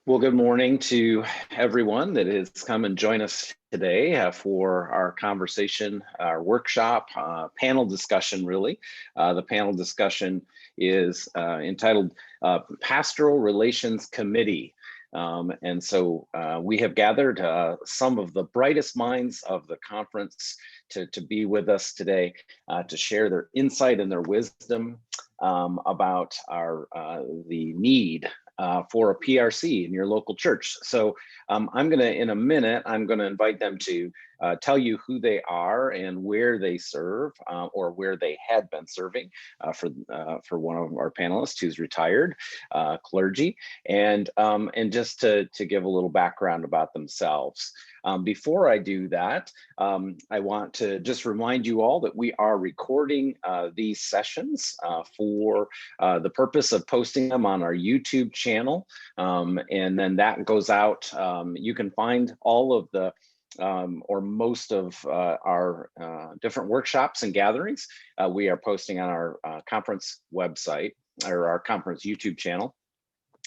Well, good morning to everyone that has come and joined us today for our conversation, our workshop, panel discussion, really. The panel discussion is entitled Pastoral Relations Committee. And so we have gathered some of the brightest minds of the conference to be with us today to share their insight and their wisdom about the need for a PRC in your local church. So I'm going to, in a minute, I'm going to invite them to tell you who they are and where they serve or where they had been serving for one of our panelists who's retired clergy, and just to give a little background about themselves. Before I do that, I want to just remind you all that we are recording these sessions for the purpose of posting them on our YouTube channel. And then that goes out. You can find all of the or most of our different workshops and gatherings we are posting on our conference website or our conference YouTube channel.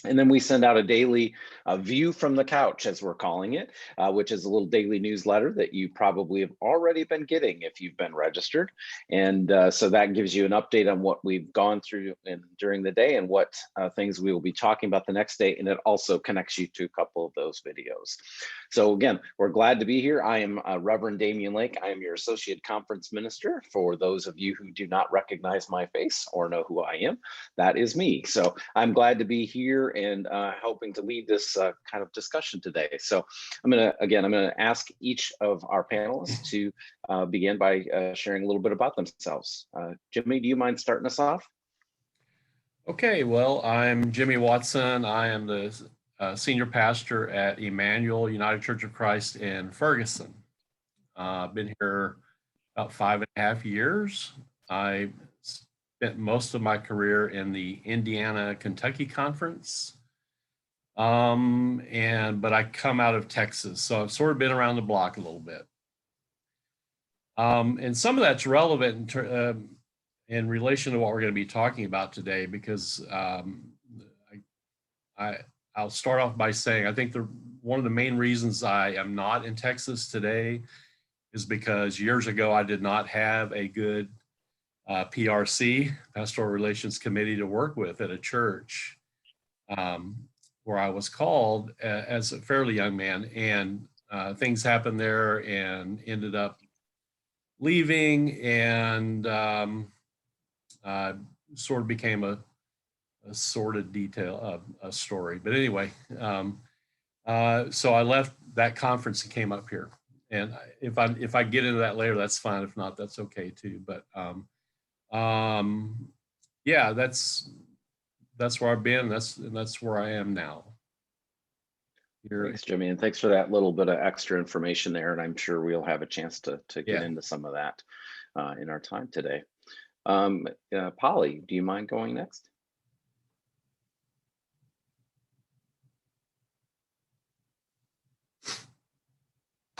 And then we send out a daily view from the couch, as we're calling it, which is a little daily newsletter that you probably have already been getting if you've been registered. And so that gives you an update on what we've gone through during the day and what things we will be talking about the next day. And it also connects you to a couple of those videos. So again, we're glad to be here. I am Reverend Damian Lake. I am your Associate Conference Minister. For those of you who do not recognize my face or know who I am, that is me. So I'm glad to be here and helping to lead this kind of discussion today. So I'm going to ask each of our panelists to begin by sharing a little bit about themselves. Jimmy, do you mind starting us off? Okay, well, I'm Jimmy Watson. I am the senior pastor at Emmanuel United Church of Christ in Ferguson. I've been here about 5.5 years. I spent most of my career in the Indiana-Kentucky Conference, but I come out of Texas, so I've sort of been around the block a little bit. And some of that's relevant in relation to what we're going to be talking about today, because I'll start off by saying I think one of the main reasons I am not in Texas today is because years ago I did not have a good PRC, Pastoral Relations Committee, to work with at a church where I was called as a fairly young man, and things happened there and ended up leaving, and sort of became a sordid detail of a story. But anyway, so I left that conference and came up here. And if I get into that later, that's fine. If not, that's okay too. But yeah, that's where I've been. That's where I am now. Thanks, Jimmy, and thanks for that little bit of extra information there. And I'm sure we'll have a chance to get into some of that in our time today. Polly, do you mind going next?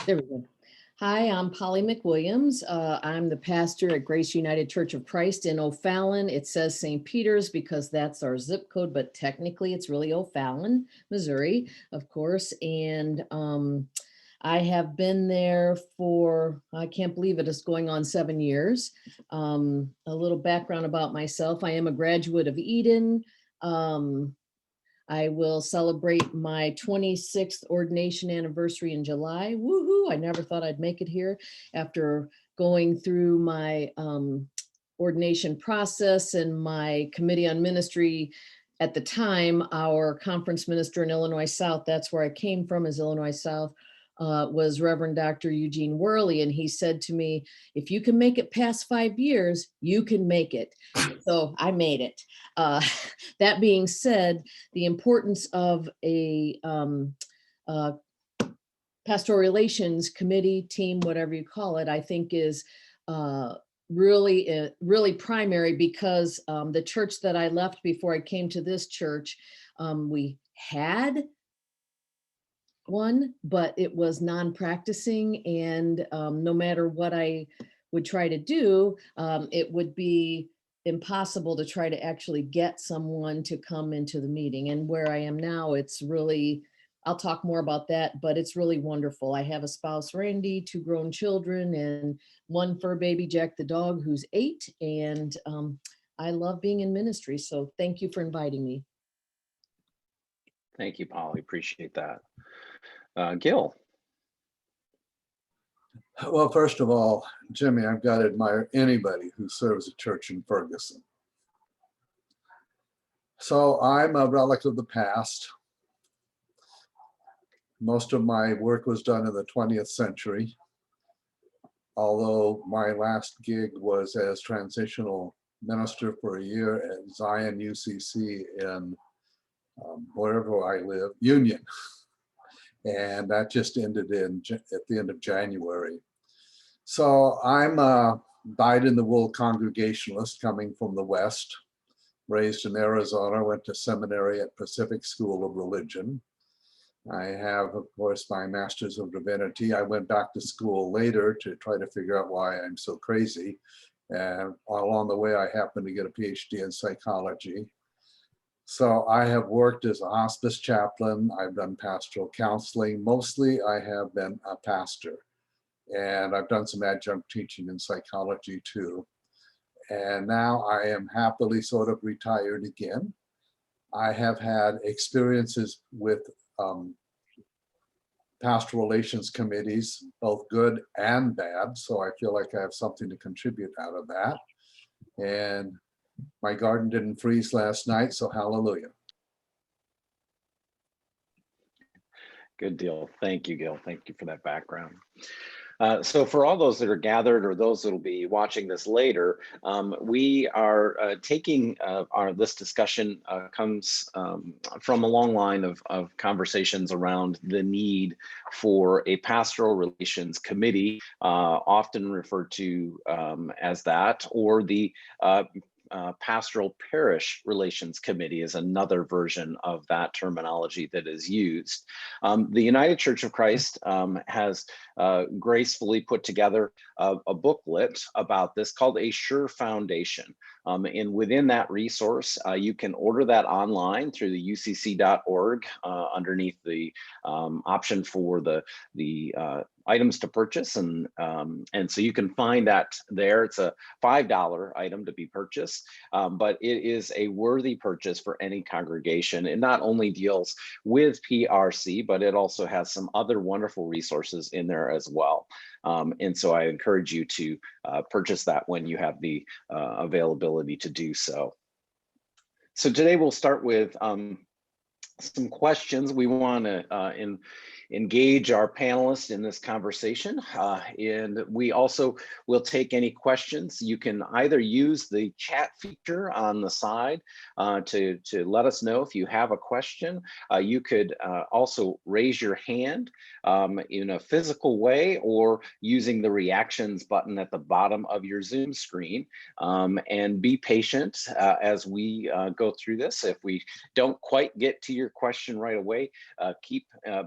There we go. Hi, I'm Polly McWilliams. I'm the pastor at Grace United Church of Christ in O'Fallon. It says St. Peter's because that's our zip code, but technically it's really O'Fallon, Missouri, of course. And I have been there for, I can't believe it, it's going on 7 years. A little background about myself. I am a graduate of Eden. I will celebrate my 26th ordination anniversary in July. Woohoo! I never thought I'd make it here after going through my ordination process and my committee on ministry. At the time, our conference minister in Illinois South, that's where I came from, is Illinois South, was Reverend Dr. Eugene Worley. And he said to me, if you can make it past 5 years, you can make it. So I made it. That being said, the importance of a pastoral relations committee, team, whatever you call it, I think is really primary, because the church that I left before I came to this church, we had one, but it was non-practicing, and no matter what I would try to do, it would be impossible to try to actually get someone to come into the meeting. And where I am now, it's really, I'll talk more about that, but it's really wonderful. I have a spouse, Randy, 2 grown children, and 1 fur baby, Jack the dog, who's 8. And I love being in ministry. So thank you for inviting me. Thank you, Polly. Appreciate that. Gil. Well, first of all, Jimmy, I've got to admire anybody who serves a church in Ferguson. So I'm a relic of the past. Most of my work was done in the 20th century, although my last gig was as transitional minister for a year at Zion UCC in wherever I live, Union. And that just ended at the end of January. So I'm a dyed-in-the-wool Congregationalist coming from the West, raised in Arizona, went to seminary at Pacific School of Religion. I have, of course, my Master's of Divinity. I went back to school later to try to figure out why I'm so crazy. And along the way, I happened to get a PhD in psychology. So I have worked as a hospice chaplain. I've done pastoral counseling. Mostly I have been a pastor, and I've done some adjunct teaching in psychology too. And now I am happily sort of retired again. I have had experiences with Pastoral Relations Committees, both good and bad. So I feel like I have something to contribute out of that. And my garden didn't freeze last night, so hallelujah. Good deal. Thank you, Gil. Thank you for that background. So for all those that are gathered or those that will be watching this later, we are taking this discussion comes from a long line of conversations around the need for a Pastoral Relations Committee, often referred to as that, or the Pastoral Parish Relations Committee is another version of that terminology that is used. The United Church of Christ has gracefully put together a booklet about this called A Sure Foundation. And within that resource, you can order that online through the ucc.org underneath the option for the items to purchase, and so you can find that there. It's a $5 item to be purchased, but it is a worthy purchase for any congregation. It not only deals with PRC, but it also has some other wonderful resources in there as well. And so I encourage you to purchase that when you have the availability to do so. So today we'll start with some questions. We want to engage our panelists in this conversation, and we also will take any questions. You can either use the chat feature on the side to let us know if you have a question. You could also raise your hand in a physical way, or using the reactions button at the bottom of your Zoom screen, and be patient as we go through this. If we don't quite get to your question right away,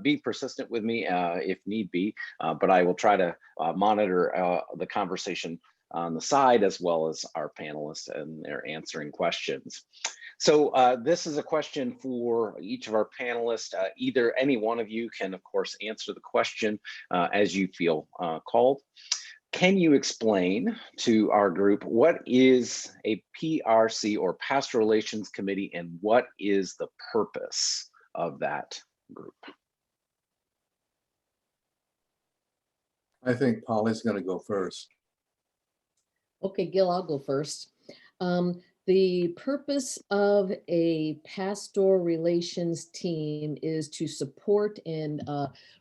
be persistent with me if need be, but I will try to monitor the conversation on the side, as well as our panelists and their answering questions. So this is a question for each of our panelists. Either any one of you can, of course, answer the question as you feel called. Can you explain to our group what is a PRC, or Pastoral Relations Committee, and what is the purpose of that group? I think Polly's going to go first. Okay, Gil, I'll go first. The purpose of a pastoral relations team is to support and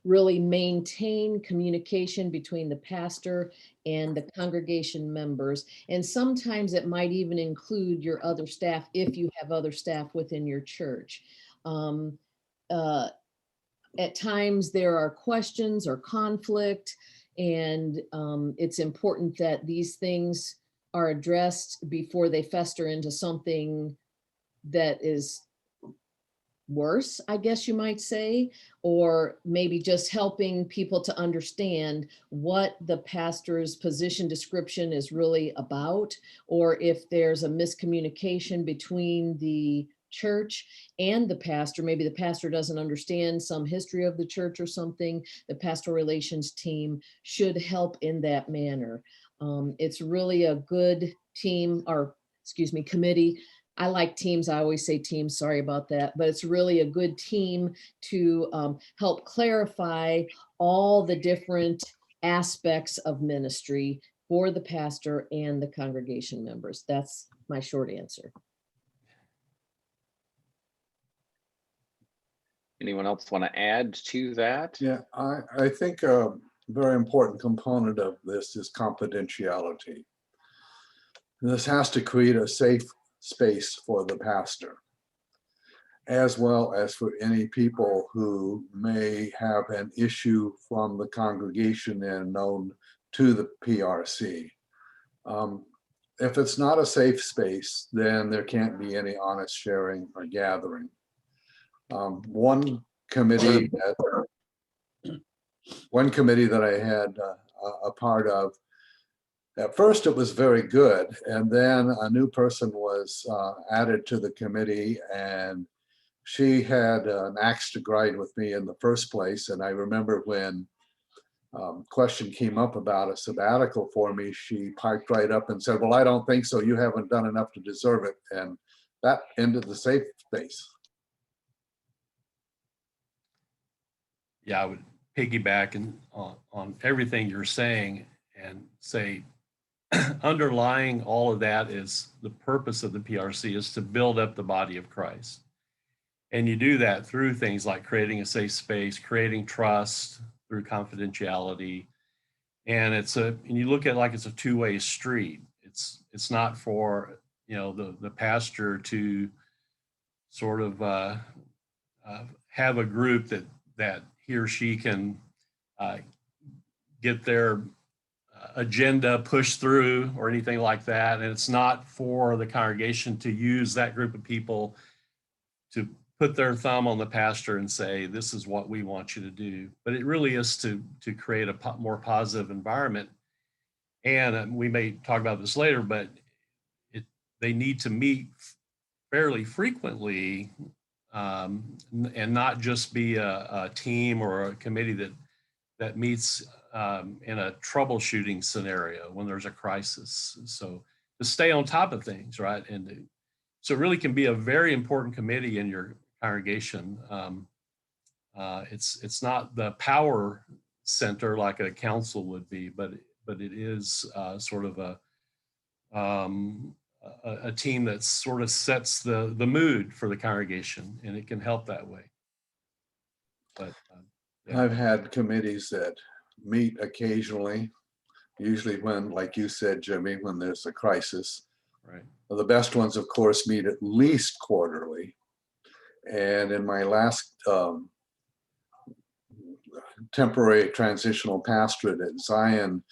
really maintain communication between the pastor and the congregation members. And sometimes it might even include your other staff if you have other staff within your church. At times there are questions or conflict, and it's important that these things are addressed before they fester into something that is worse, I guess you might say, or maybe just helping people to understand what the pastor's position description is really about, or if there's a miscommunication between the church and the pastor. Maybe the pastor doesn't understand some history of the church or something. The pastoral relations team should help in that manner. It's really a good team, or excuse me, committee. I like teams. I always say teams. Sorry about that. But it's really a good team to help clarify all the different aspects of ministry for the pastor and the congregation members. That's my short answer. Anyone else want to add to that? Yeah, I think a very important component of this is confidentiality. This has to create a safe space for the pastor, as well as for any people who may have an issue from the congregation and known to the PRC. If it's not a safe space, then there can't be any honest sharing or gathering. One committee that I had a part of, at first it was very good, and then a new person was added to the committee, and she had an axe to grind with me in the first place. And I remember when question came up about a sabbatical for me, she piped right up and said, "Well, I don't think so. You haven't done enough to deserve it." And that ended the safe space. Yeah, I would piggyback on everything you're saying and say underlying all of that is the purpose of the PRC is to build up the body of Christ. And you do that through things like creating a safe space, creating trust through confidentiality. And and you look at it like it's a two-way street. It's not for, the pastor to sort of have a group that he or she can get their agenda pushed through or anything like that. And it's not for the congregation to use that group of people to put their thumb on the pastor and say, "This is what we want you to do." But it really is to create a more positive environment. And we may talk about this later, but they need to meet fairly frequently, and not just be a team or a committee that meets in a troubleshooting scenario when there's a crisis. So to stay on top of things, right? And so it really can be a very important committee in your congregation. It's not the power center like a council would be, but it is sort of a team that sort of sets the mood for the congregation, and it can help that way. But yeah. I've had committees that meet occasionally, usually when, like you said, Jimmy, when there's a crisis. Right. The best ones, of course, meet at least quarterly. And in my last temporary transitional pastorate at Zion,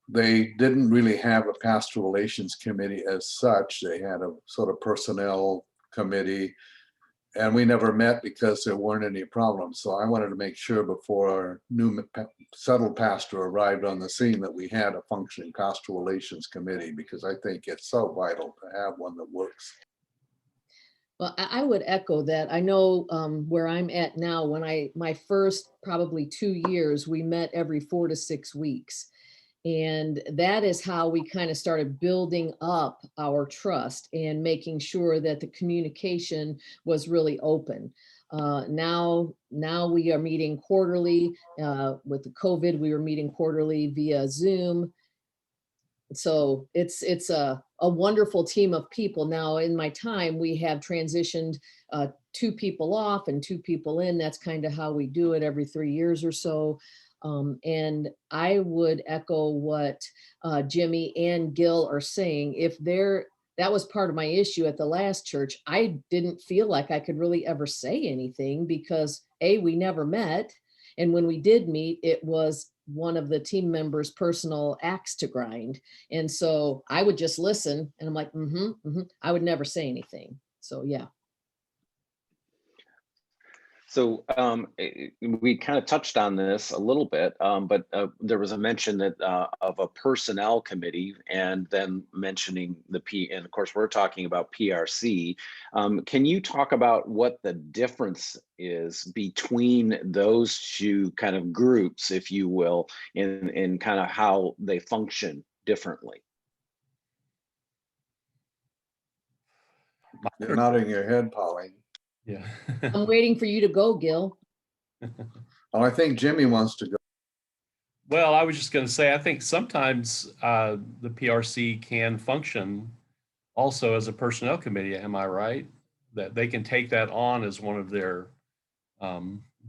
they didn't really have a pastoral relations committee as such. They had a sort of personnel committee, and we never met because there weren't any problems. So I wanted to make sure before our new settled pastor arrived on the scene that we had a functioning pastoral relations committee, because I think it's so vital to have one that works. Well, I would echo that. I know where I'm at now, my first probably 2 years, we met every 4 to 6 weeks. And that is how we kind of started building up our trust and making sure that the communication was really open. Now we are meeting quarterly. With the COVID, we were meeting quarterly via Zoom. So it's a wonderful team of people. Now, in my time, we have transitioned 2 people off and 2 people in. That's kind of how we do it every 3 years or so. And I would echo what Jimmy and Gil are saying. That was part of my issue at the last church. I didn't feel like I could really ever say anything because we never met. And when we did meet, it was one of the team members' personal axe to grind. And so I would just listen and I'm like, I would never say anything. So, yeah. So we kind of touched on this a little bit, but there was a mention that of a personnel committee, and then mentioning the and of course we're talking about PRC. Can you talk about what the difference is between those two kind of groups, if you will, in kind of how they function differently? You're nodding your head, Polly. Yeah. I'm waiting for you to go, Gil. Oh, I think Jimmy wants to go. Well, I was just going to say, I think sometimes the PRC can function also as a personnel committee. Am I right? That they can take that on as one of their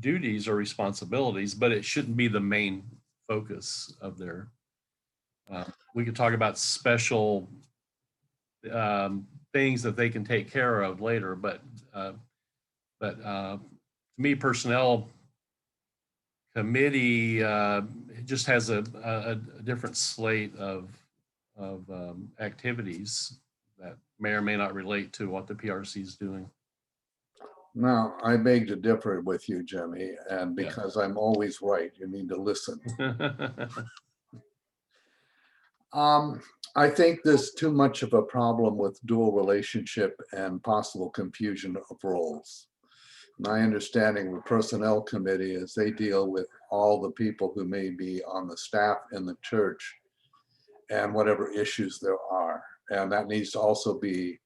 duties or responsibilities, but it shouldn't be the main focus of their. We could talk about special things that they can take care of later, but to me, personnel committee just has a different slate of activities that may or may not relate to what the PRC is doing. Now, I beg to differ with you, Jimmy, and Yeah. because I'm always right, you need to listen. I think there's too much of a problem with dual relationship and possible confusion of roles. My understanding of the personnel committee is they deal with all the people who may be on the staff in the church and whatever issues there are. And that needs to also be,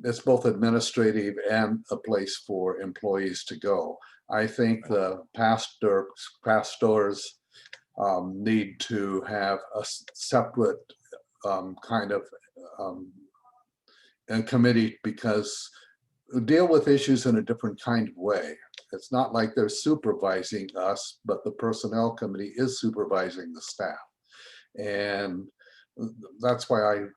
it's both administrative and a place for employees to go. I think the pastors need to have a separate kind of committee, because deal with issues in a different kind of way. It's not like they're supervising us, but the personnel committee is supervising the staff. And that's why I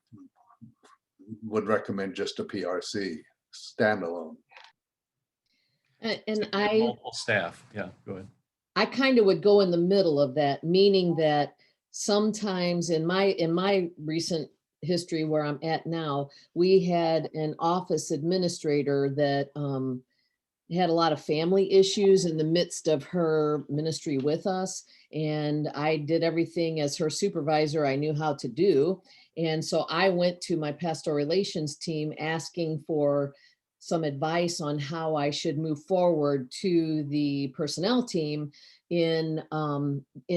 would recommend just a PRC standalone. And Multiple staff. Yeah, go ahead. I kind of would go in the middle of that, meaning that sometimes in my recent history where I'm at now, we had an office administrator that had a lot of family issues in the midst of her ministry with us. And I did everything as her supervisor I knew how to do. And so I went to my pastoral relations team asking for some advice on how I should move forward to the personnel team in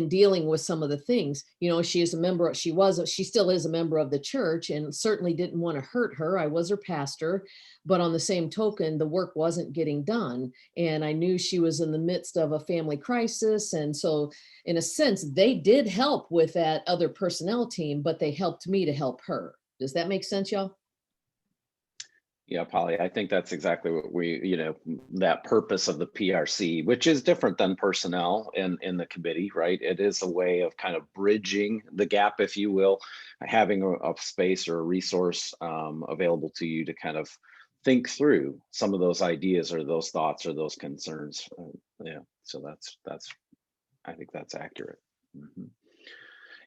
dealing with some of the things. You know, she is a member, she still is a member of the church, and certainly didn't want to hurt her. I was her pastor, but on the same token, the work wasn't getting done. And I knew she was in the midst of a family crisis. And so in a sense, they did help with that other personnel team, but they helped me to help her. Does that make sense, y'all? Yeah, Polly, I think that's exactly what that purpose of the PRC, which is different than personnel in the committee, right? It is a way of kind of bridging the gap, if you will, having a space or a resource available to you to kind of think through some of those ideas or those thoughts or those concerns. Yeah, so that's I think that's accurate. Mm-hmm.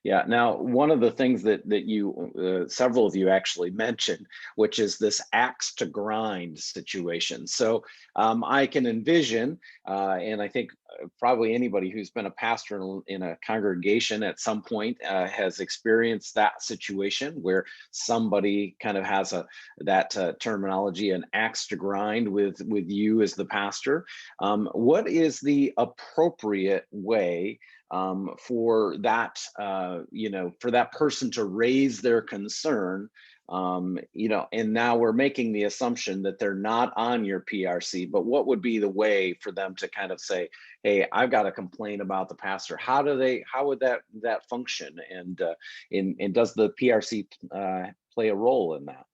Yeah. Now, one of the things that you, several of you actually mentioned, which is this axe to grind situation. So I can envision, and I think probably anybody who's been a pastor in a congregation at some point has experienced that situation where somebody kind of has that terminology, an axe to grind with you as the pastor. What is the appropriate way for that, for that person to raise their concern, and now we're making the assumption that they're not on your PRC, but what would be the way for them to kind of say, hey, I've got a complaint about the pastor? How would that function? And does the PRC play a role in that?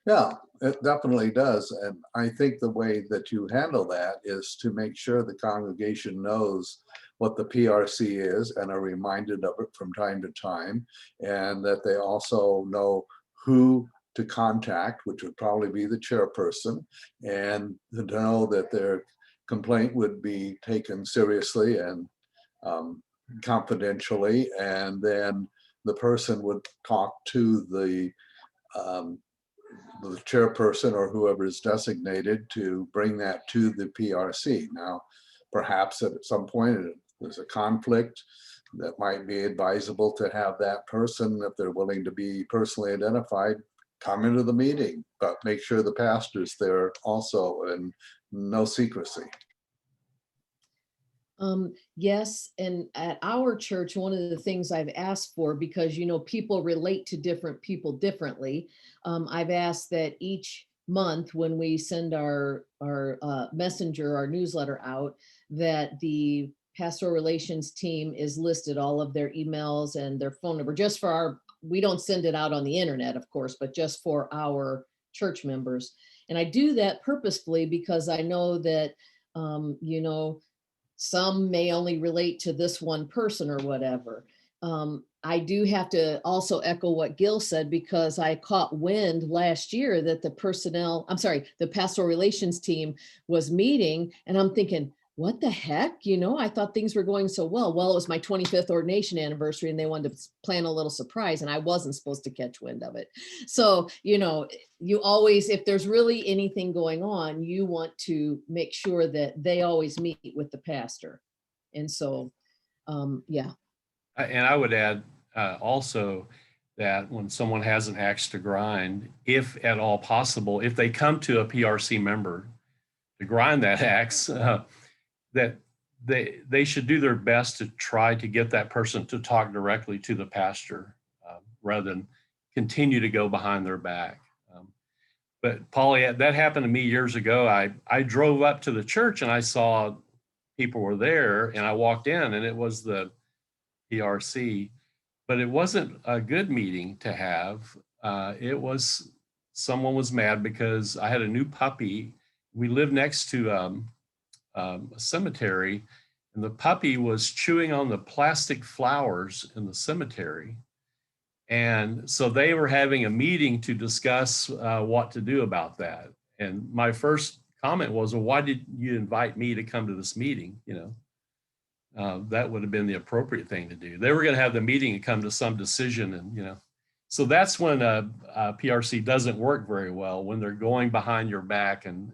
Yeah, it definitely does. And I think the way that you handle that is to make sure the congregation knows what the PRC is and are reminded of it from time to time, and that they also know who to contact, which would probably be the chairperson, and to know that their complaint would be taken seriously and confidentially, and then the person would talk to the the chairperson or whoever is designated to bring that to the PRC. Now, perhaps at some point there's a conflict that might be advisable to have that person, if they're willing to be personally identified, come into the meeting, but make sure the pastor's there also and no secrecy. Yes, and at our church, one of the things I've asked for, because people relate to different people differently, I've asked that each month when we send our messenger, our newsletter out, that the pastoral relations team is listed, all of their emails and their phone number, just for our, we don't send it out on the internet, of course, but just for our church members. And I do that purposefully because I know that, some may only relate to this one person or whatever. I do have to also echo what Gil said, because I caught wind last year that the pastoral relations team was meeting, and I'm thinking, what the heck? I thought things were going so well. Well, it was my 25th ordination anniversary and they wanted to plan a little surprise and I wasn't supposed to catch wind of it. So, you always, if there's really anything going on, you want to make sure that they always meet with the pastor. And so, yeah. And I would add also that when someone has an axe to grind, if at all possible, if they come to a PRC member to grind that axe, that they should do their best to try to get that person to talk directly to the pastor rather than continue to go behind their back. But Polly, that happened to me years ago. I drove up to the church and I saw people were there and I walked in and it was the PRC, but it wasn't a good meeting to have. Someone was mad because I had a new puppy. We live next to a cemetery, and the puppy was chewing on the plastic flowers in the cemetery. And so they were having a meeting to discuss what to do about that. And my first comment was, well, why did you invite me to come to this meeting? That would have been the appropriate thing to do. They were going to have the meeting and come to some decision. And, so that's when a PRC doesn't work very well, when they're going behind your back and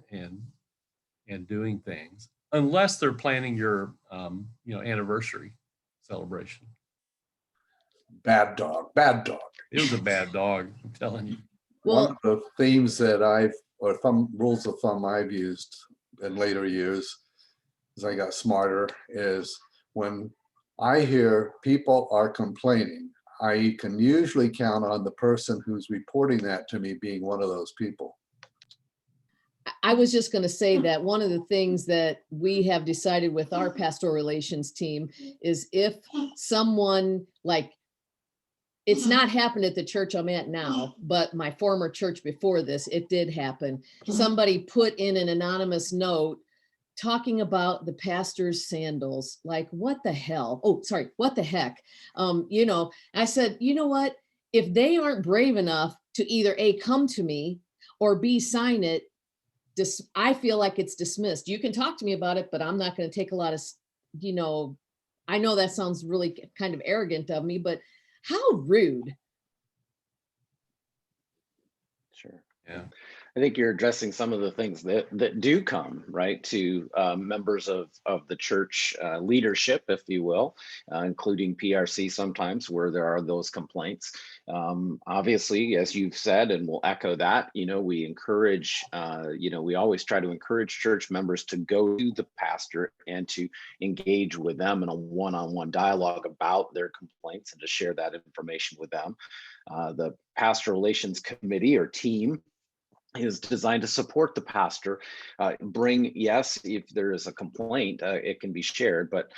doing things, unless they're planning your, anniversary celebration. Bad dog, bad dog. It was a bad dog, I'm telling you. Well, one of the themes that rules of thumb I've used in later years, as I got smarter, is when I hear people are complaining, I can usually count on the person who's reporting that to me being one of those people. I was just going to say that one of the things that we have decided with our pastoral relations team is if someone, like, it's not happened at the church I'm at now, but my former church before this, it did happen. Somebody put in an anonymous note talking about the pastor's sandals. Like, what the hell? Oh, sorry, what the heck? I said, you know what? If they aren't brave enough to either A, come to me, or B, sign it, I feel like it's dismissed. You can talk to me about it, but I'm not going to take a lot of, I know that sounds really kind of arrogant of me, but how rude. Sure. Yeah. I think you're addressing some of the things that do come right to members of the church leadership, if you will, including PRC sometimes, where there are those complaints. Obviously, as you've said, and we'll echo that, we encourage, we always try to encourage church members to go to the pastor and to engage with them in a one-on-one dialogue about their complaints and to share that information with them. The Pastoral Relations Committee or team is designed to support the pastor, yes, if there is a complaint, it can be shared, but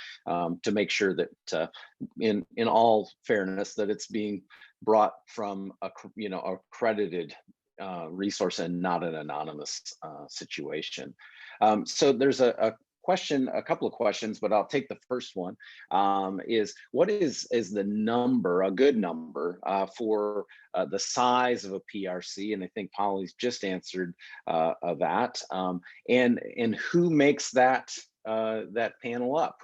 to make sure that in all fairness, that it's being brought from a accredited resource and not an anonymous situation. So there's a couple of questions, but I'll take the first one. Is what is the number, a good number for the size of a PRC? And I think Polly's just answered that. And who makes that that panel up?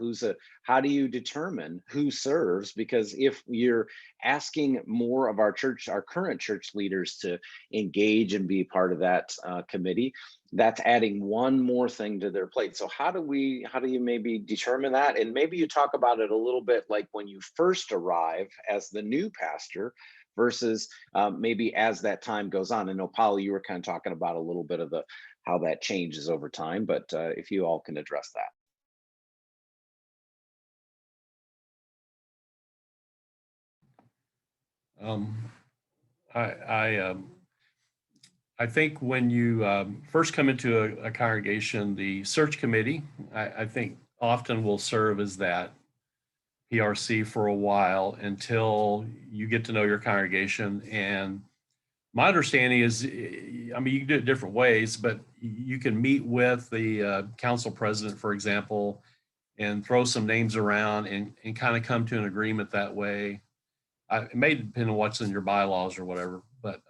How do you determine who serves? Because if you're asking more of our current church leaders to engage and be part of that committee, that's adding one more thing to their plate. So how do you maybe determine that? And maybe you talk about it a little bit like when you first arrive as the new pastor versus maybe as that time goes on. I know, Polly, you were kind of talking about a little bit of how that changes over time, but if you all can address that. I think when you first come into a congregation, the search committee, I think often will serve as that PRC for a while until you get to know your congregation. And my understanding is, I mean, you can do it different ways, but you can meet with the council president, for example, and throw some names around and kind of come to an agreement that way. It may depend on what's in your bylaws or whatever, but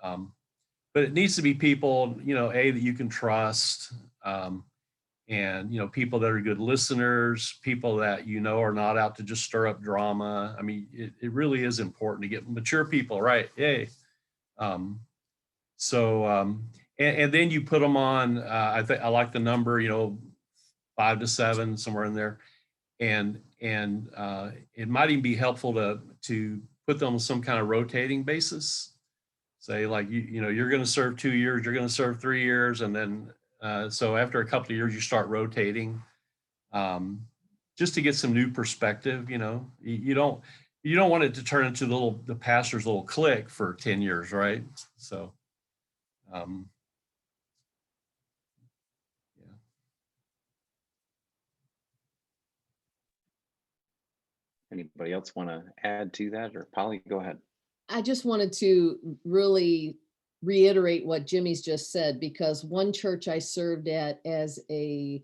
it needs to be people, that you can trust, and, people that are good listeners, people that, are not out to just stir up drama. I mean, it really is important to get mature people, right? Yay. And then you put them on, I think I like the number, 5 to 7, somewhere in there. And it might even be helpful to put them on some kind of rotating basis. Say like, you're going to serve 2 years, you're going to serve 3 years. And then, so after a couple of years, you start rotating, just to get some new perspective. You don't want it to turn into the pastor's little clique for 10 years. Right. So, yeah. Anybody else want to add to that? Or Polly, go ahead. I just wanted to really reiterate what Jimmy's just said, because one church I served at as a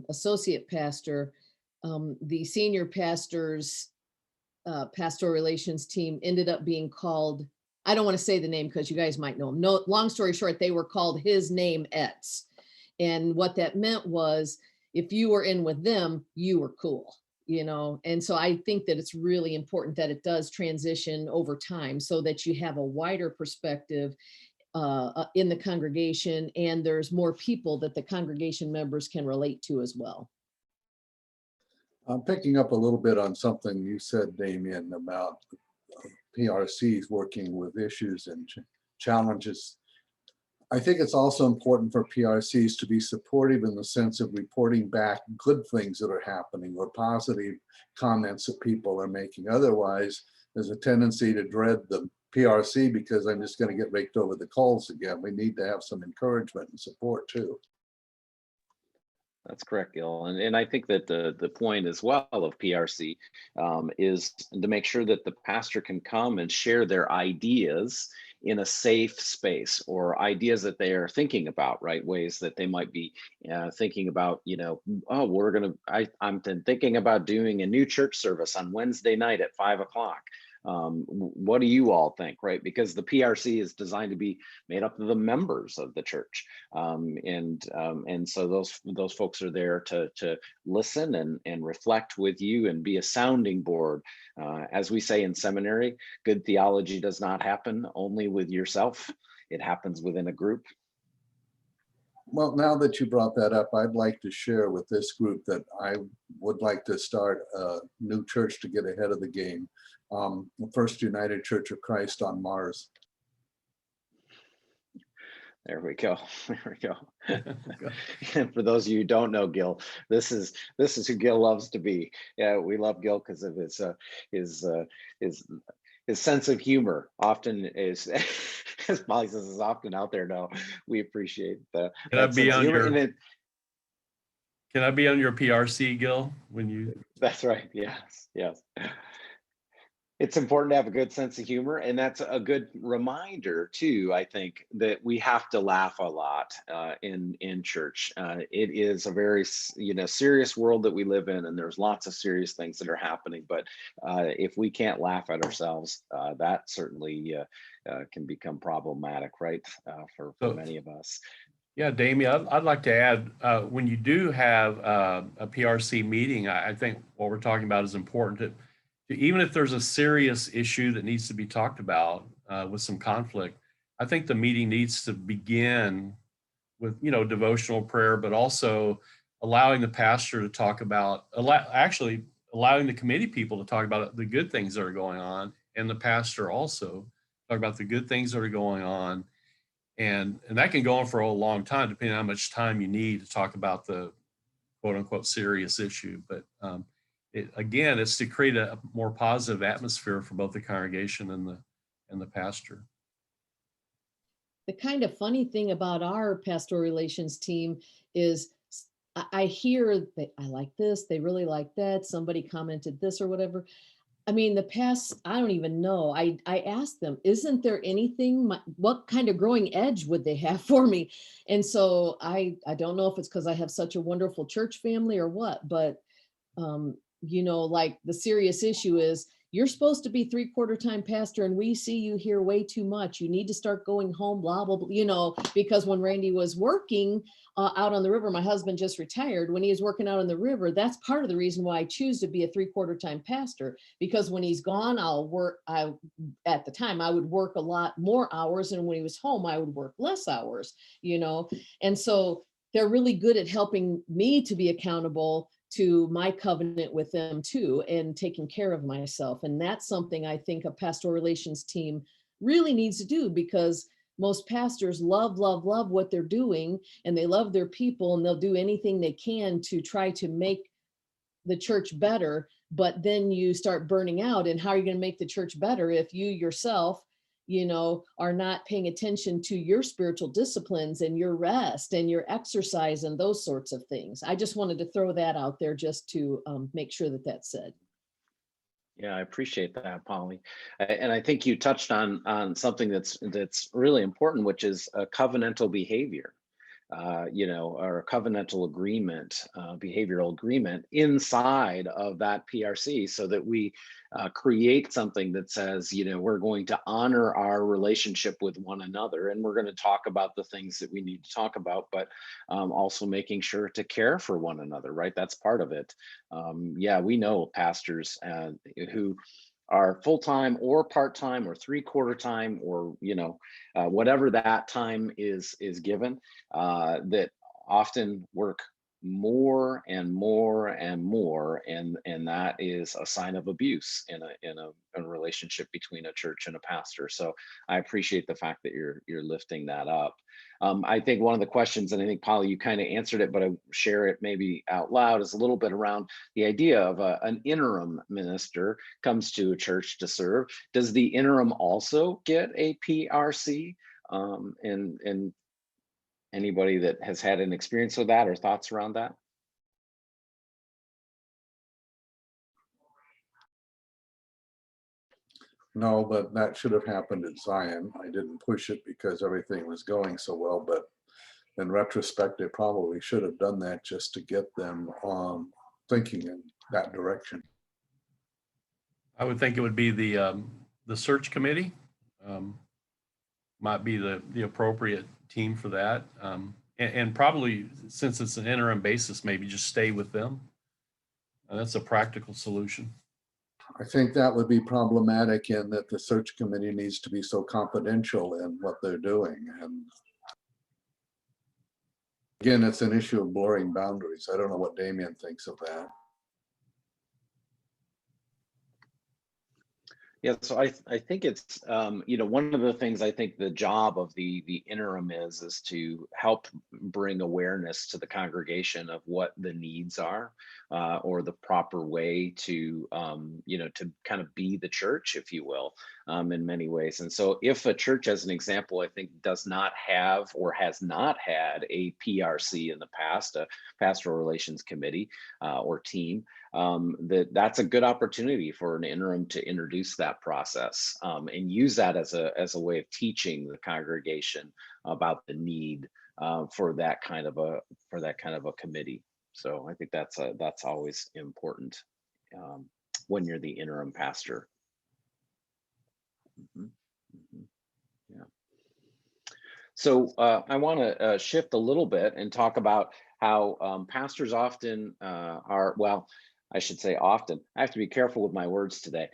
associate pastor, the senior pastor's pastoral relations team ended up being called, I don't want to say the name because you guys might know him. No, long story short, they were called his nameettes. And what that meant was if you were in with them, you were cool. And so I think that it's really important that it does transition over time so that you have a wider perspective in the congregation, and there's more people that the congregation members can relate to as well. I'm picking up a little bit on something you said, Damien, about PRCs working with issues and challenges. I think it's also important for PRCs to be supportive in the sense of reporting back good things that are happening or positive comments that people are making. Otherwise, there's a tendency to dread the PRC because I'm just going to get raked over the coals again. We need to have some encouragement and support too. That's correct, Gil. And I think that the point as well of PRC is to make sure that the pastor can come and share their ideas in a safe space, or ideas that they are thinking about, right? Ways that they might be thinking about, I'm thinking about doing a new church service on Wednesday night at 5 o'clock. What do you all think, right? Because the PRC is designed to be made up of the members of the church, and so those folks are there to listen and reflect with you and be a sounding board. As we say in seminary, good theology does not happen only with yourself; it happens within a group. Well, now that you brought that up, I'd like to share with this group that I would like to start a new church to get ahead of the game. The First United Church of Christ on Mars. There we go. There we go. And for those of you who don't know Gil, this is who Gil loves to be. Yeah, we love Gil because of his sense of humor. Often is, as Molly says, is often out there. No, we appreciate that. Can I be on your PRC, Gil? When you? That's right. Yes. Yes. It's important to have a good sense of humor, and that's a good reminder too. I think that we have to laugh a lot in church. It is a very serious world that we live in, and there's lots of serious things that are happening. But if we can't laugh at ourselves, that certainly can become problematic, right? For many of us. Yeah, Damien, I'd like to add, when you do have a PRC meeting, I think what we're talking about is important even if there's a serious issue that needs to be talked about with some conflict, I think the meeting needs to begin with, devotional prayer, but also allowing the pastor to talk about, actually allowing the committee people to talk about the good things that are going on, and the pastor also talk about the good things that are going on. And that can go on for a long time, depending on how much time you need to talk about the quote unquote serious issue. But again, it's to create a more positive atmosphere for both the congregation and the pastor. The kind of funny thing about our pastoral relations team is I hear that I like this, they really like that, somebody commented this or whatever. I mean, the past, I don't even know. I asked them, isn't there anything, what kind of growing edge would they have for me? And so I don't know if it's because I have such a wonderful church family or what, but like the serious issue is you're supposed to be 3/4 time pastor and we see you here way too much. You need to start going home, blah, blah, blah, because when Randy was working out on the river, my husband just retired. When he was working out on the river, that's part of the reason why I choose to be a 3/4 time pastor, because when he's gone, at the time I would work a lot more hours. And when he was home, I would work less hours, and so they're really good at helping me to be accountable to my covenant with them too, and taking care of myself. And that's something I think a pastoral relations team really needs to do, because most pastors love, love, love what they're doing, and they love their people, and they'll do anything they can to try to make the church better. But then you start burning out, and how are you going to make the church better if you yourself are not paying attention to your spiritual disciplines and your rest and your exercise and those sorts of things? I just wanted to throw that out there just to make sure that that's said. Yeah, I appreciate that, Polly. And I think you touched on something that's really important, which is a covenantal behavior. Or a covenantal agreement, behavioral agreement inside of that PRC, so that we create something that says, we're going to honor our relationship with one another, and we're going to talk about the things that we need to talk about, but also making sure to care for one another, right? That's part of it. We know pastors who are full-time or part-time or 3/4 time, or whatever that time is given, that often work more and more and more, and that is a sign of abuse in a relationship between a church and a pastor. So I appreciate the fact that you're lifting that up. I think one of the questions, and I think Polly, you kind of answered it, but I share it maybe out loud, is a little bit around the idea of an interim minister comes to a church to serve. Does the interim also get a PRC? And anybody that has had an experience with that or thoughts around that? No, but that should have happened at Zion. I didn't push it because everything was going so well, but in retrospect, they probably should have done that just to get them thinking in that direction. I would think it would be the search committee. Might be the appropriate team for that. And probably, since it's an interim basis, maybe just stay with them. That's a practical solution. I think that would be problematic in that the search committee needs to be so confidential in what they're doing. And again, it's an issue of blurring boundaries. I don't know what Damien thinks of that. Yeah, so I think it's one of the things I think the job of the interim is to help bring awareness to the congregation of what the needs are, or the proper way to to kind of be the church, if you will, in many ways. And so if a church, as an example, I think does not have or has not had a PRC in the past, a Pastoral Relations Committee or team, that's a good opportunity for an interim to introduce that process, and use that as a way of teaching the congregation about the need for that kind of a committee. So I think that's always important when you're the interim pastor. Mm-hmm. Mm-hmm. Yeah. So I want to shift a little bit and talk about how pastors often well, I should say often. I have to be careful with my words today.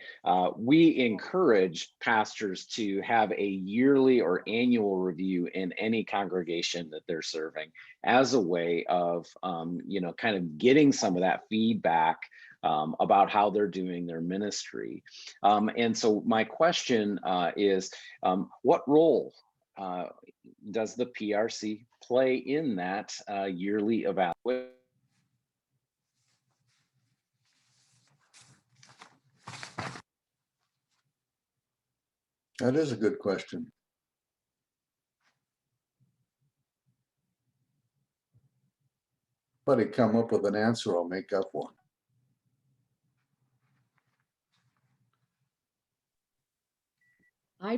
We encourage pastors to have a yearly or annual review in any congregation that they're serving as a way of, kind of getting some of that feedback about how they're doing their ministry. And so my question is, what role does the PRC play in that yearly evaluation? That is a good question. But come up with an answer, I'll make up one. I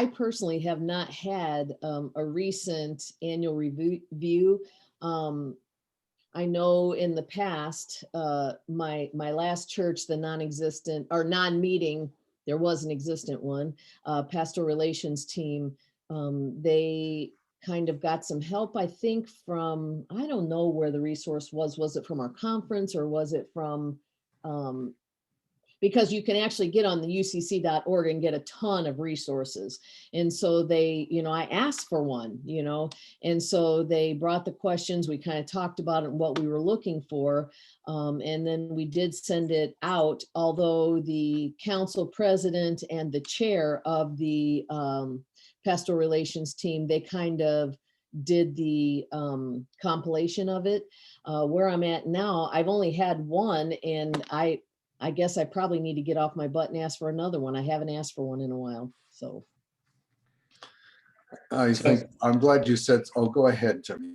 personally have not had a recent annual review. I know in the past, my last church, the non-existent or non-meeting, there was an existent one, Pastoral Relations team, they kind of got some help, I think, from, I don't know where the resource was. Was it from our conference or was it from, because you can actually get on the ucc.org and get a ton of resources. And so they, I asked for one, and so they brought the questions, we kind of talked about it and what we were looking for. And then we did send it out, although the council president and the chair of the pastoral relations team, they kind of did the compilation of it. Where I'm at now, I've only had one, and I guess I probably need to get off my butt and ask for another one. I haven't asked for one in a while, so. I think, I'm glad you said, oh, go ahead, Jimmy.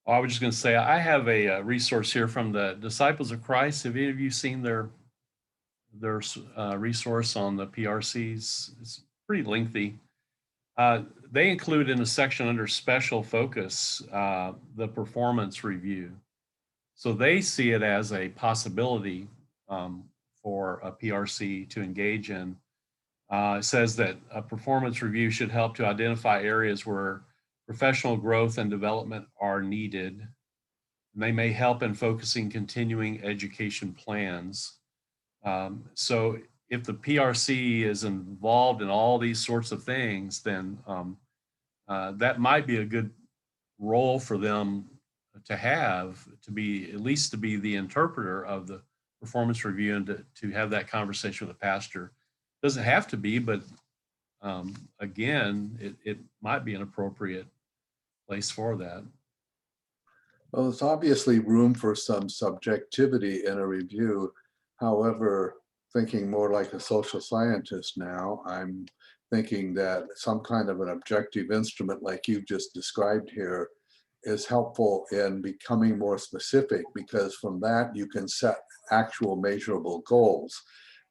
I was just going to say, I have a resource here from the Disciples of Christ. Have any of you seen their resource on the PRCs? It's pretty lengthy. They include in a section under special focus, the performance review. So they see it as a possibility for a PRC to engage in. It says that a performance review should help to identify areas where professional growth and development are needed. And they may help in focusing continuing education plans. So if the PRC is involved in all these sorts of things, then that might be a good role for them to have, to be, at least to be the interpreter of the performance review and to have that conversation with the pastor. Doesn't have to be, but again, it might be an appropriate place for that. Well, there's obviously room for some subjectivity in a review. However, thinking more like a social scientist now, I'm thinking that some kind of an objective instrument like you just described here is helpful in becoming more specific, because from that you can set actual measurable goals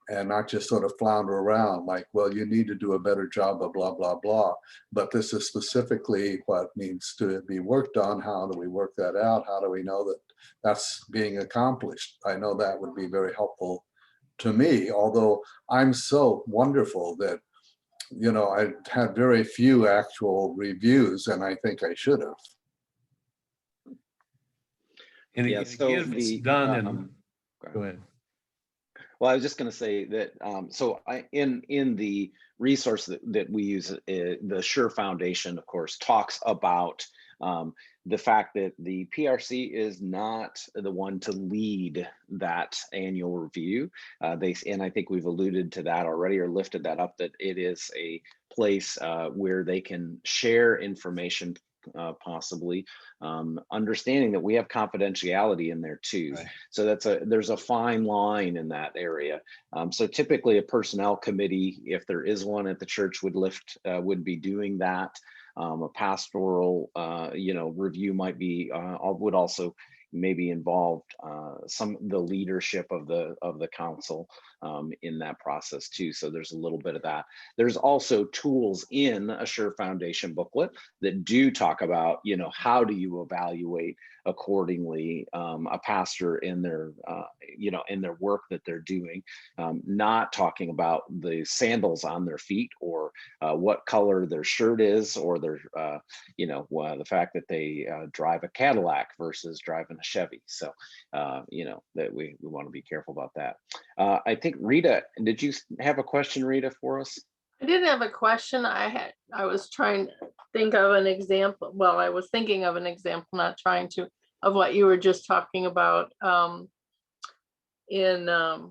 and not just sort of flounder around like, well, you need to do a better job of blah, blah, blah. But this is specifically what needs to be worked on. How do we work that out? How do we know that that's being accomplished? I know that would be very helpful to me, although I'm so wonderful that, I had very few actual reviews, and I think I should have. And Yeah, again, so it's done in, go ahead. Well, I was just going to say that, so in the resource that we use, the Sure Foundation, of course, talks about the fact that the PRC is not the one to lead that annual review. And I think we've alluded to that already or lifted that up, that it is a place where they can share information, possibly understanding that we have confidentiality in there too. Right. So there's a fine line in that area. So typically a personnel committee, if there is one at the church, would be doing that. A pastoral, review might be, would also maybe involved the leadership of the council in that process too. So there's a little bit of that. There's also tools in a Sure Foundation booklet that do talk about, how do you evaluate accordingly a pastor in their in their work that they're doing, not talking about the sandals on their feet or what color their shirt is, or their the fact that they drive a Cadillac versus driving a Chevy. So that we want to be careful about that. I think Rita, did you have a question, Rita, for us? I didn't have a question. I was trying to think of an example. Well, I was thinking of an example, not trying to, of what you were just talking about in a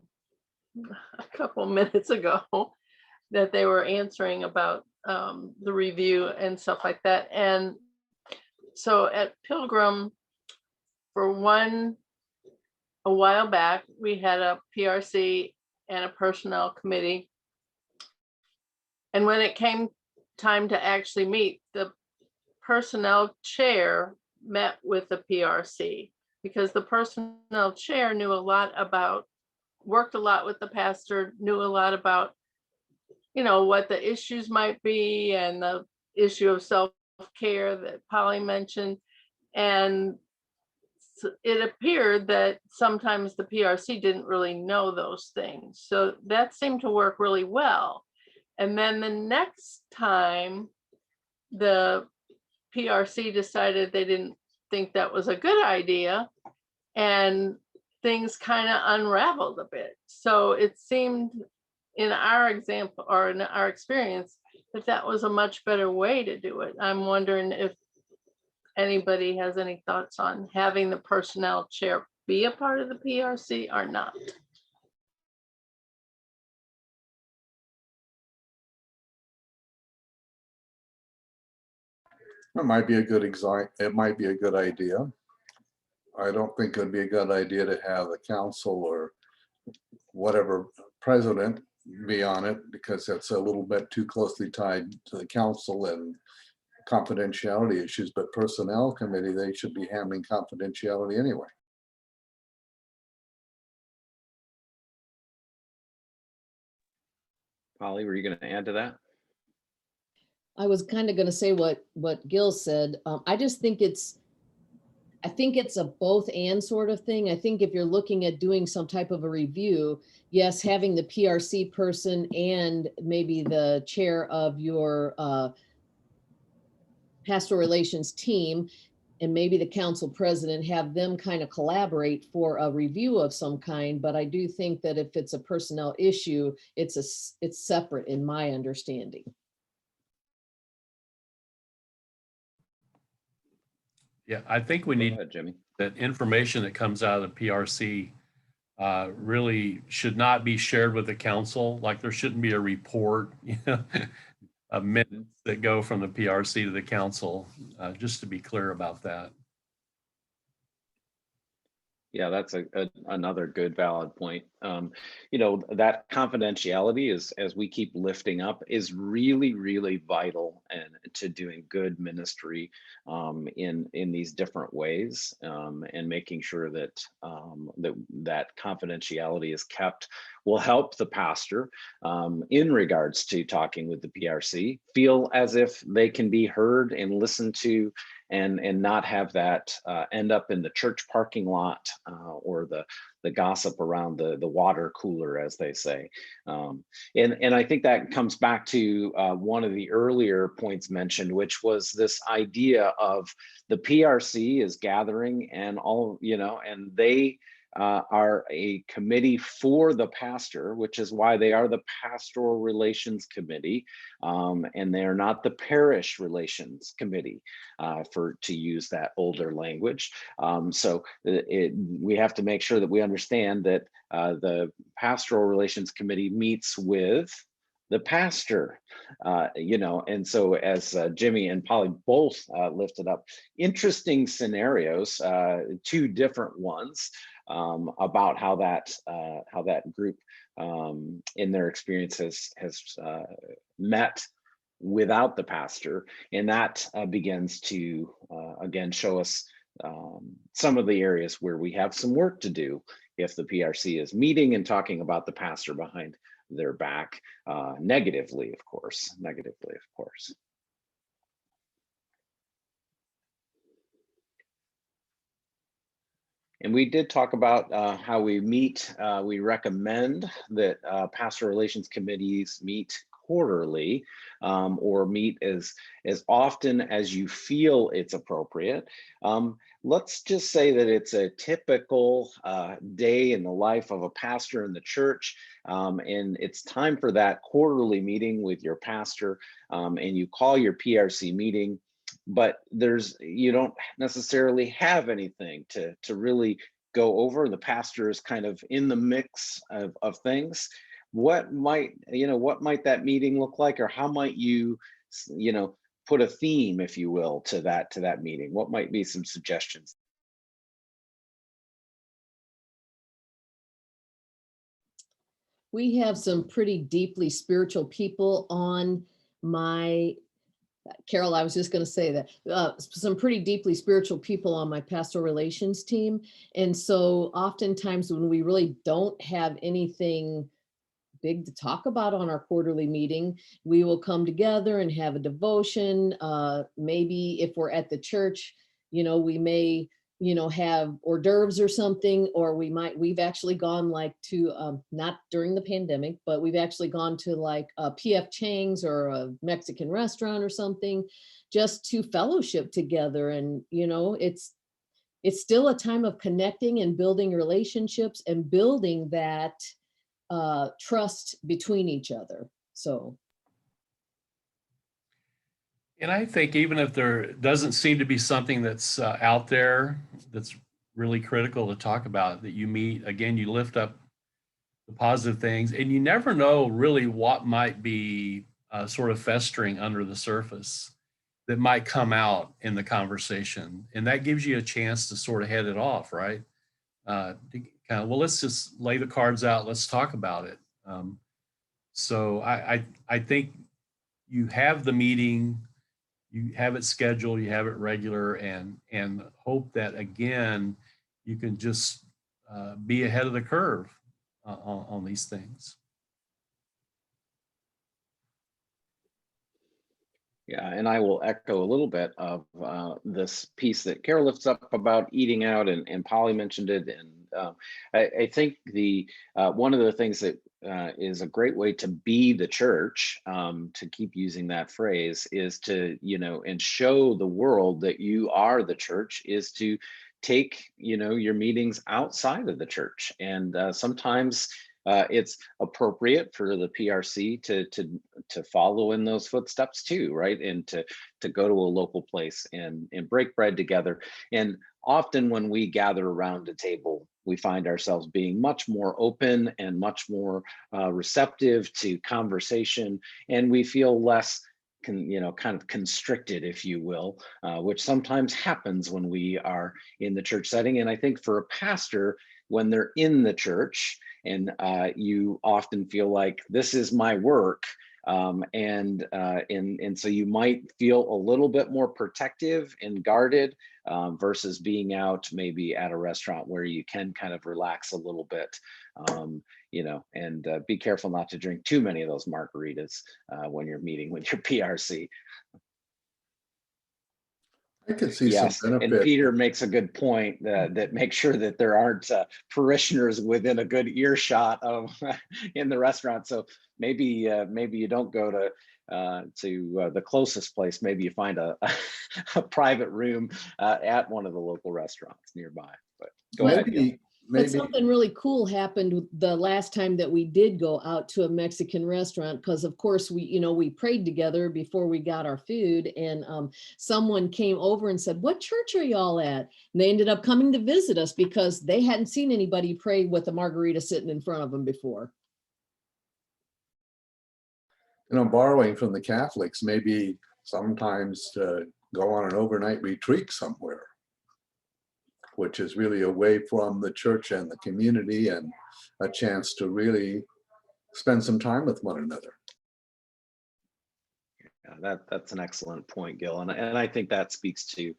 couple minutes ago, that they were answering about the review and stuff like that. And so at Pilgrim, for a while back, we had a PRC and a personnel committee. And when it came time to actually meet, the personnel chair met with the PRC, because the personnel chair worked a lot with the pastor, knew a lot about, what the issues might be, and the issue of self-care that Polly mentioned. And it appeared that sometimes the PRC didn't really know those things. So that seemed to work really well. And then the next time, the PRC decided they didn't think that was a good idea, and things kind of unraveled a bit. So it seemed in our example, or in our experience, that was a much better way to do it. I'm wondering if anybody has any thoughts on having the personnel chair be a part of the PRC or not. It might be a good it might be a good idea. I don't think it'd be a good idea to have the council or whatever president be on it, because it's a little bit too closely tied to the council and confidentiality issues. But personnel committee, they should be handling confidentiality anyway. Polly, were you going to add to that? I was kind of going to say what Gil said. I just think I think it's a both and sort of thing. I think if you're looking at doing some type of a review, yes, having the PRC person and maybe the chair of your pastoral relations team, and maybe the council president, have them kind of collaborate for a review of some kind. But I do think that if it's a personnel issue, it's separate in my understanding. Yeah, I think we need Jimmy. that information that comes out of the PRC really should not be shared with the council. Like, there shouldn't be a report, of minutes that go from the PRC to the council, just to be clear about that. Yeah, that's another good valid point. That confidentiality is, as we keep lifting up, is really, really vital and to doing good ministry in these different ways, and making sure that that confidentiality is kept will help the pastor in regards to talking with the PRC feel as if they can be heard and listened to, and not have that end up in the church parking lot or the gossip around the water cooler, as they say. And I think that comes back to one of the earlier points mentioned, which was this idea of the PRC is gathering, and and they are a committee for the pastor, which is why they are the Pastoral Relations Committee, and they are not the Parish Relations Committee, to use that older language. So we have to make sure that we understand that the Pastoral Relations Committee meets with the pastor, and so as Jimmy and Polly both lifted up interesting scenarios, two different ones, about how that group in their experience has met without the pastor, and that begins to again show us some of the areas where we have some work to do if the PRC is meeting and talking about the pastor behind their back, negatively, of course. And we did talk about how we meet. We recommend that pastoral relations committees meet quarterly, or meet as often as you feel it's appropriate. Let's just say that it's a typical day in the life of a pastor in the church, and it's time for that quarterly meeting with your pastor, and you call your PRC meeting, but you don't necessarily have anything to really go over. The pastor is kind of in the mix of things. What might that meeting look like, or how might you put a theme, if you will, to that meeting? What might be some suggestions? We have some pretty deeply spiritual people on my, Carol, I was just going to say that, some pretty deeply spiritual people on my pastoral relations team. And so oftentimes when we really don't have anything big to talk about on our quarterly meeting, we will come together and have a devotion. Maybe if we're at the church, we may, have hors d'oeuvres or something, or we've actually gone like to, not during the pandemic, but we've actually gone to like a PF Chang's or a Mexican restaurant or something, just to fellowship together. And, it's still a time of connecting and building relationships and building that trust between each other. So. And I think even if there doesn't seem to be something that's out there that's really critical to talk about, that you meet, again, you lift up the positive things, and you never know really what might be sort of festering under the surface that might come out in the conversation. And that gives you a chance to sort of head it off, right? Well, let's just lay the cards out. Let's talk about it. So I think you have the meeting, you have it scheduled, you have it regular, and hope that, again, you can just be ahead of the curve on these things. Yeah, and I will echo a little bit of this piece that Carol lifts up about eating out, and Polly mentioned it. And I think one of the things that is a great way to be the church, to keep using that phrase, is to, and show the world that you are the church, is to take, your meetings outside of the church. And sometimes it's appropriate for the PRC to follow in those footsteps too, right? And to go to a local place and break bread together. And often when we gather around a table, we find ourselves being much more open and much more receptive to conversation, and we feel less kind of constricted, if you will, which sometimes happens when we are in the church setting. And I think for a pastor, when they're in the church, and you often feel like this is my work, and so you might feel a little bit more protective and guarded, versus being out maybe at a restaurant where you can kind of relax a little bit, and be careful not to drink too many of those margaritas when you're meeting with your PRC. I could see Yes, some benefit. and Peter makes a good point that make sure that there aren't parishioners within a good earshot of in the restaurant. So maybe you don't go to the closest place. Maybe you find a private room at one of the local restaurants nearby. But go ahead, Gil. But something really cool happened the last time that we did go out to a Mexican restaurant, because of course we prayed together before we got our food, and someone came over and said, "What church are y'all at?" And they ended up coming to visit us because they hadn't seen anybody pray with a margarita sitting in front of them before. Borrowing from the Catholics, maybe sometimes to go on an overnight retreat somewhere, which is really away from the church and the community, and a chance to really spend some time with one another. Yeah, that's an excellent point, Gil, and I think that speaks to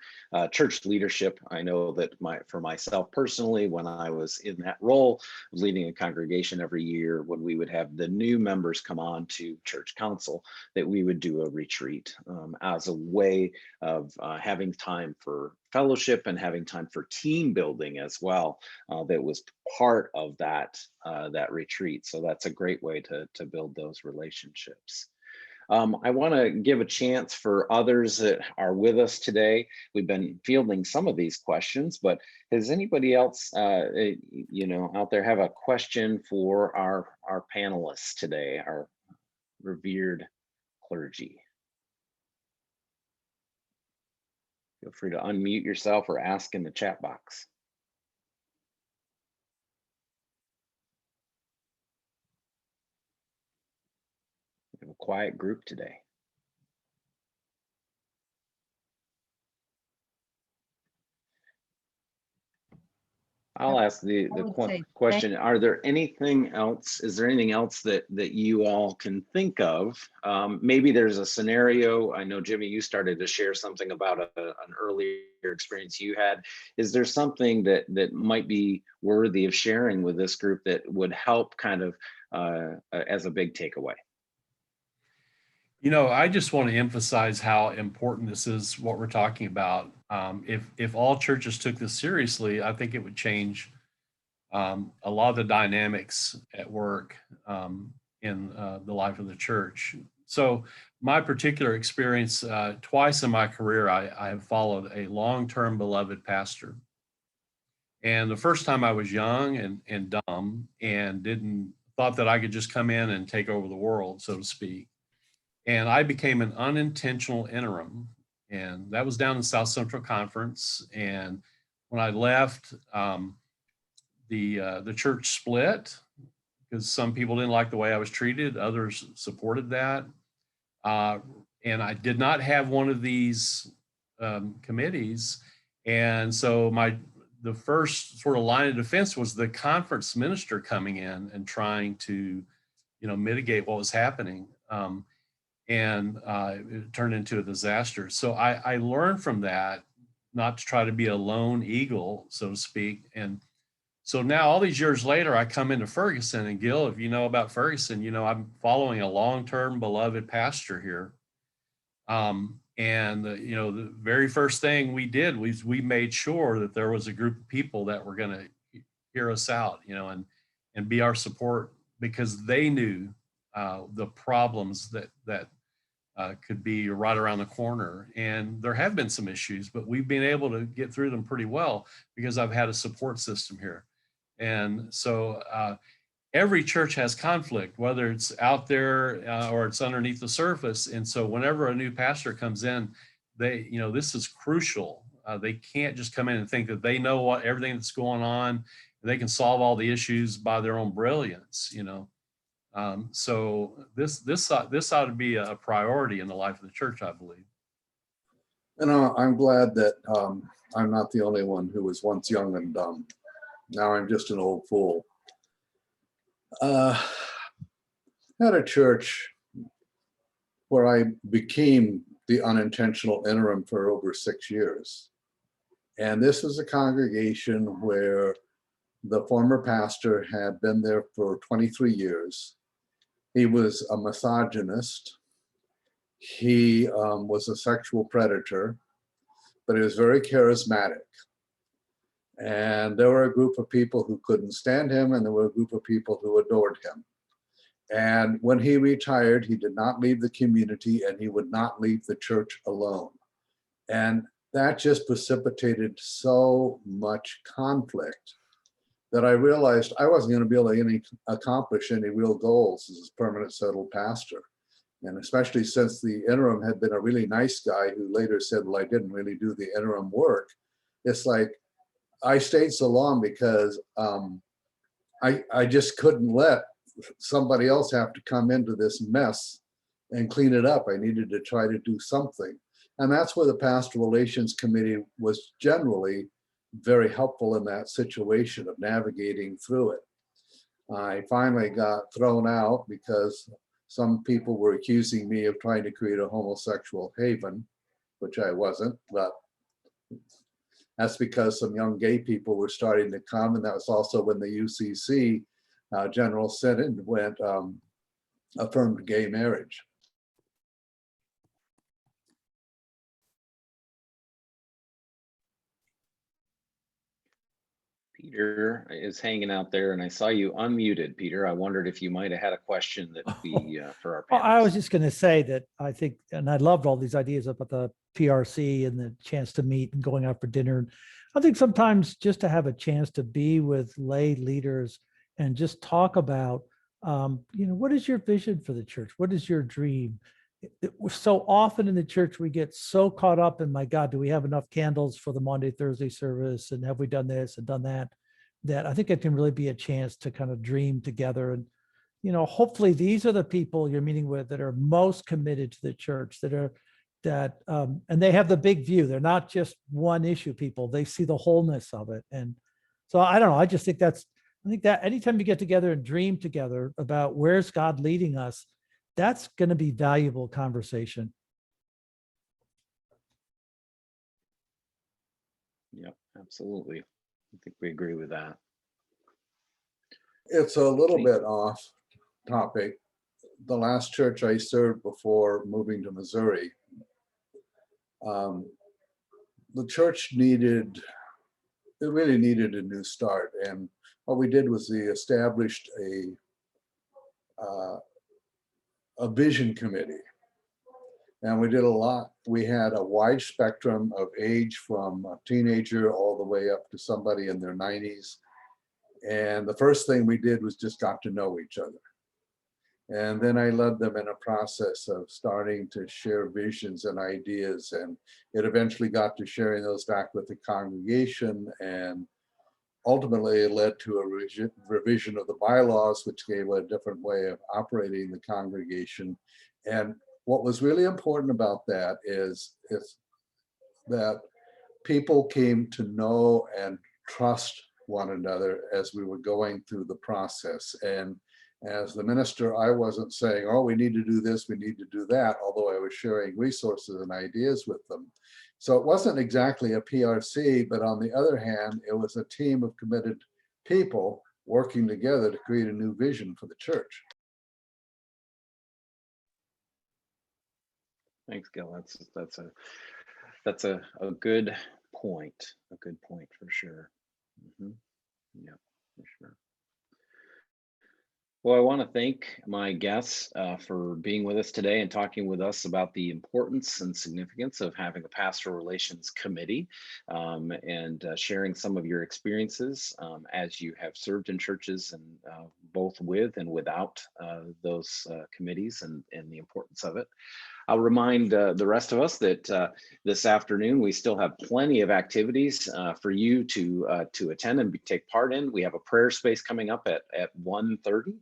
church leadership. I know that for myself personally, when I was in that role, leading a congregation every year, when we would have the new members come on to church council, that we would do a retreat as a way of having time for fellowship and having time for team building as well. That was part of that retreat. So that's a great way to build those relationships. I want to give a chance for others that are with us today. We've been fielding some of these questions, but does anybody else, out there have a question for our panelists today, our revered clergy? Feel free to unmute yourself or ask in the chat box. We have a quiet group today. I'll ask the question. Are there anything else? Is there anything else that you all can think of? Maybe there's a scenario. I know, Jimmy, you started to share something about an earlier experience you had. Is there something that might be worthy of sharing with this group that would help kind of as a big takeaway? I just want to emphasize how important this is, what we're talking about. If all churches took this seriously, I think it would change a lot of the dynamics at work in the life of the church. So my particular experience, twice in my career, I have followed a long-term beloved pastor. And the first time I was young and dumb and thought that I could just come in and take over the world, so to speak. And I became an unintentional interim. And that was down in South Central Conference. And when I left, the church split because some people didn't like the way I was treated. Others supported that. And I did not have one of these committees. And so the first sort of line of defense was the conference minister coming in and trying to, mitigate what was happening. And it turned into a disaster. So I learned from that not to try to be a lone eagle, so to speak. And so now all these years later, I come into Ferguson, and Gil, if you know about Ferguson, I'm following a long-term beloved pastor here. And the very first thing we did was we made sure that there was a group of people that were going to hear us out, and be our support, because they knew the problems that could be right around the corner. And there have been some issues, but we've been able to get through them pretty well because I've had a support system here. And so every church has conflict, whether it's out there or it's underneath the surface. And so whenever a new pastor comes in, this is crucial. They can't just come in and think that they know everything that's going on. They can solve all the issues by their own brilliance, So this ought to be a priority in the life of the church, I believe. And I'm glad that I'm not the only one who was once young and dumb. Now I'm just an old fool. At a church where I became the unintentional interim for over 6 years. And this was a congregation where the former pastor had been there for 23 years. He was a misogynist. He was a sexual predator, but he was very charismatic. And there were a group of people who couldn't stand him, and there were a group of people who adored him. And when he retired, he did not leave the community, and he would not leave the church alone. And that just precipitated so much conflict that I realized I wasn't going to be able to accomplish any real goals as a permanent settled pastor. And especially since the interim had been a really nice guy who later said, well, I didn't really do the interim work. It's like, I stayed so long because I just couldn't let somebody else have to come into this mess and clean it up. I needed to try to do something. And that's where the Pastoral Relations Committee was generally very helpful in that situation of navigating through it. I finally got thrown out because some people were accusing me of trying to create a homosexual haven, which I wasn't, but that's because some young gay people were starting to come, and that was also when the UCC General Synod went affirmed gay marriage. Peter is hanging out there, and I saw you unmuted, Peter. I wondered if you might have had a question that would be for our Well, panelists. I was just going to say that I think, and I loved all these ideas about the PRC and the chance to meet and going out for dinner. I think sometimes just to have a chance to be with lay leaders and just talk about, what is your vision for the church? What is your dream? So often in the church, we get so caught up in, my God, do we have enough candles for the Monday, Thursday service? And have we done this and done that? That I think it can really be a chance to kind of dream together. And, hopefully these are the people you're meeting with that are most committed to the church, and they have the big view. They're not just one issue people. They see the wholeness of it. And so I don't know. I think that anytime you get together and dream together about where's God leading us, that's going to be valuable conversation. Yep, absolutely. I think we agree with that. It's a little bit off topic. The last church I served before moving to Missouri, the church really needed a new start. And what we did was we established a vision committee. And we did a lot. We had a wide spectrum of age, from a teenager all the way up to somebody in their 90s. And the first thing we did was just got to know each other. And then I led them in a process of starting to share visions and ideas. And it eventually got to sharing those back with the congregation. And ultimately it led to a revision of the bylaws, which gave a different way of operating the congregation. And what was really important about that is that people came to know and trust one another as we were going through the process. And as the minister, I wasn't saying, oh, we need to do this, we need to do that, although I was sharing resources and ideas with them. So it wasn't exactly a PRC, but on the other hand, it was a team of committed people working together to create a new vision for the church. Thanks, Gil. That's a good point. A good point for sure. Yeah, for sure. Well, I want to thank my guests for being with us today and talking with us about the importance and significance of having a pastoral relations committee, and sharing some of your experiences as you have served in churches, and both with and without those committees, and the importance of it. I'll remind the rest of us that this afternoon we still have plenty of activities for you to attend and take part in. We have a prayer space coming up at 1:30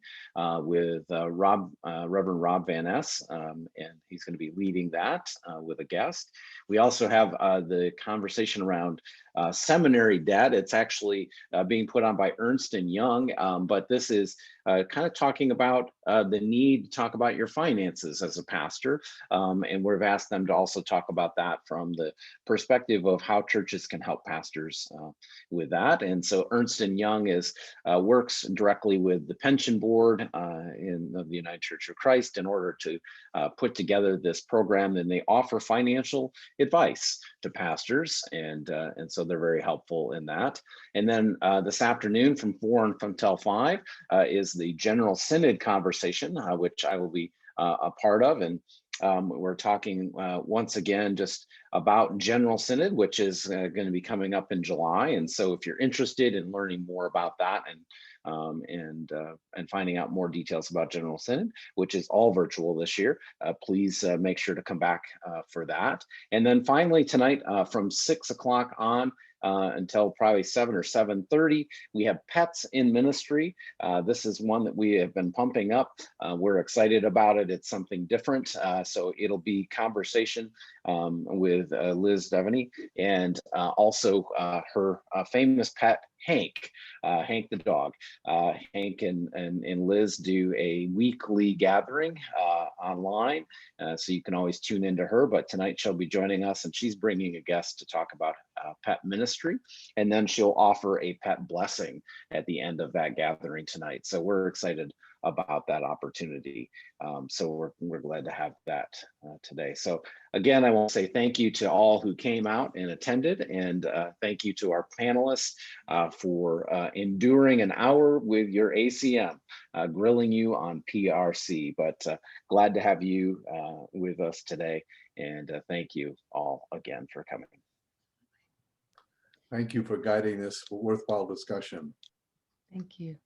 with Reverend Rob Van Ness, and he's going to be leading that with a guest. We also have the conversation around seminary debt. It's actually being put on by Ernst & Young, but this is kind of talking about the need to talk about your finances as a pastor. And we've asked them to also talk about that from the perspective of how churches can help pastors with that. And so Ernst & Young works directly with the pension board of the United Church of Christ in order to put together this program, and they offer financial advice to pastors, and so they're very helpful in that. And then this afternoon from 4 until 5 is the General Synod conversation, which I will be a part of. And we're talking once again just about General Synod, which is going to be coming up in July. And so if you're interested in learning more about that and finding out more details about General Synod, which is all virtual this year, please make sure to come back for that. And then finally tonight from 6 o'clock on until probably 7 or 7:30, we have Pets in Ministry. This is one that we have been pumping up. We're excited about it. It's something different. So it'll be conversation with Liz Devaney, and also her famous pet Hank, Hank the dog. Hank and Liz do a weekly gathering online, so you can always tune into her. But tonight she'll be joining us, and she's bringing a guest to talk about pet ministry, and then she'll offer a pet blessing at the end of that gathering tonight. So we're excited about that opportunity. So we're glad to have that today. So again, I want to say thank you to all who came out and attended, and thank you to our panelists for enduring an hour with your ACM, grilling you on PRC. But glad to have you with us today, and thank you all again for coming. Thank you for guiding this worthwhile discussion. Thank you.